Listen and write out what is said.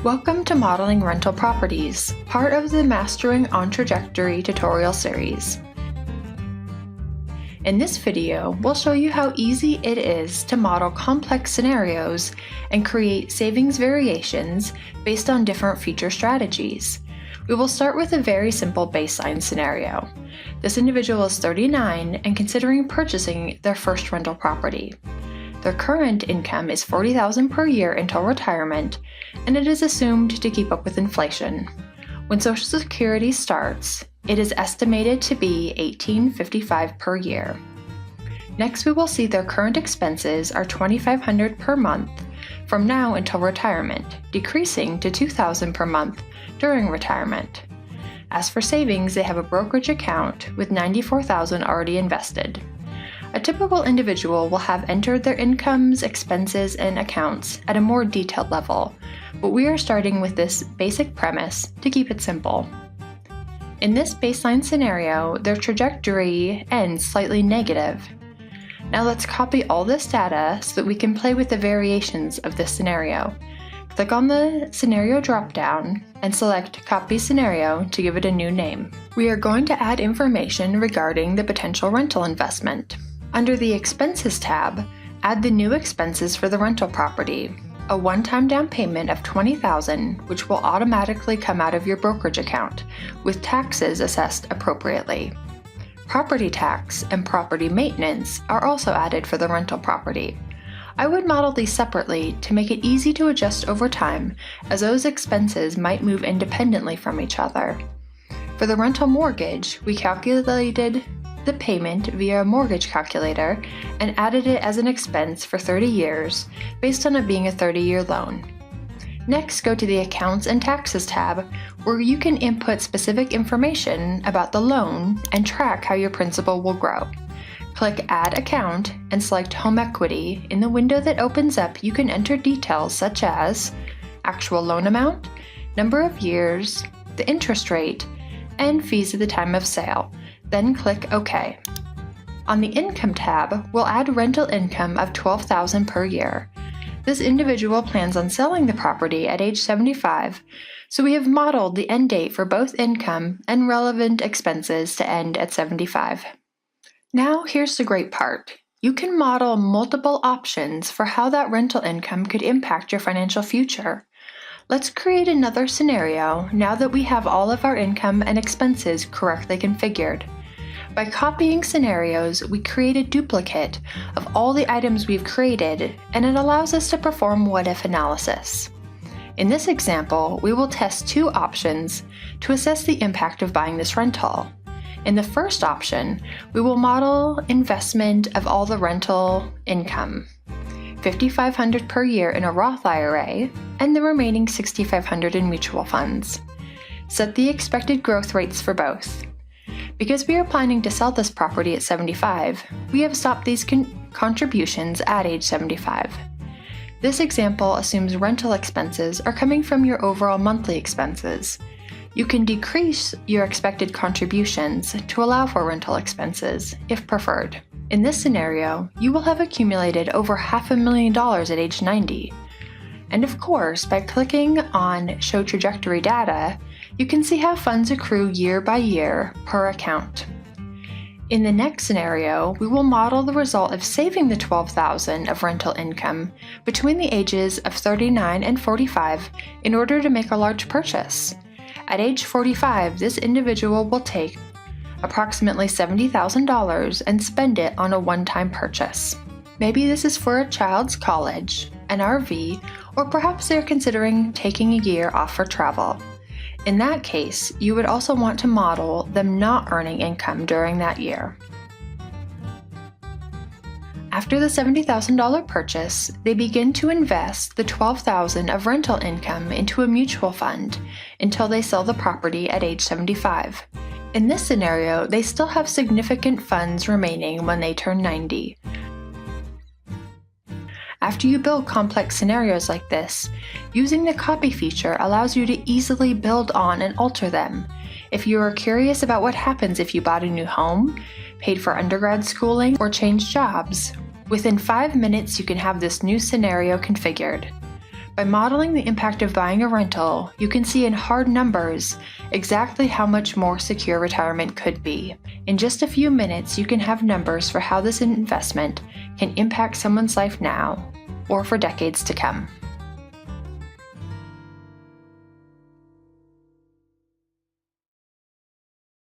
Welcome to Modeling Rental Properties, part of the Mastering OnTrajectory tutorial series. In this video, we'll show you how easy it is to model complex scenarios and create savings variations based on different future strategies. We will start with a very simple baseline scenario. This individual is 39 and considering purchasing their first rental property. Their current income is $40,000 per year until retirement, and it is assumed to keep up with inflation. When Social Security starts, it is estimated to be $1,855 per year. Next, we will see their current expenses are $2,500 per month from now until retirement, decreasing to $2,000 per month during retirement. As for savings, they have a brokerage account with $94,000 already invested. A typical individual will have entered their incomes, expenses, and accounts at a more detailed level, but we are starting with this basic premise to keep it simple. In this baseline scenario, their trajectory ends slightly negative. Now let's copy all this data so that we can play with the variations of this scenario. Click on the Scenario dropdown and select Copy Scenario to give it a new name. We are going to add information regarding the potential rental investment. Under the Expenses tab, add the new expenses for the rental property, a one-time down payment of $20,000, which will automatically come out of your brokerage account, with taxes assessed appropriately. Property tax and property maintenance are also added for the rental property. I would model these separately to make it easy to adjust over time, as those expenses might move independently from each other. For the rental mortgage, we calculated the payment via a mortgage calculator and added it as an expense for 30 years based on it being a 30-year loan. Next, go to the Accounts and Taxes tab where you can input specific information about the loan and track how your principal will grow. Click Add Account and select Home Equity. In the window that opens up, you can enter details such as actual loan amount, number of years, the interest rate, and fees at the time of sale. Then click OK. On the Income tab, we'll add rental income of $12,000 per year. This individual plans on selling the property at age 75, so we have modeled the end date for both income and relevant expenses to end at 75. Now here's the great part. You can model multiple options for how that rental income could impact your financial future. Let's create another scenario now that we have all of our income and expenses correctly configured. By copying scenarios, we create a duplicate of all the items we've created, and it allows us to perform what-if analysis. In this example, we will test two options to assess the impact of buying this rental. In the first option, we will model investment of all the rental income, $5,500 per year in a Roth IRA, and the remaining $6,500 in mutual funds. Set the expected growth rates for both. Because we are planning to sell this property at 75, we have stopped these contributions at age 75. This example assumes rental expenses are coming from your overall monthly expenses. You can decrease your expected contributions to allow for rental expenses, if preferred. In this scenario, you will have accumulated over $500,000 at age 90. And of course, by clicking on Show Trajectory Data, you can see how funds accrue year by year per account. In the next scenario, we will model the result of saving the $12,000 of rental income between the ages of 39 and 45 in order to make a large purchase. At age 45, this individual will take approximately $70,000 and spend it on a one-time purchase. Maybe this is for a child's college, an RV, or perhaps they're considering taking a year off for travel. In that case, you would also want to model them not earning income during that year. After the $70,000 purchase, they begin to invest the $12,000 of rental income into a mutual fund until they sell the property at age 75. In this scenario, they still have significant funds remaining when they turn 90. After you build complex scenarios like this, using the copy feature allows you to easily build on and alter them. If you are curious about what happens if you bought a new home, paid for undergrad schooling, or changed jobs, within 5 minutes you can have this new scenario configured. By modeling the impact of buying a rental, you can see in hard numbers exactly how much more secure retirement could be. In just a few minutes, you can have numbers for how this investment can impact someone's life now or for decades to come.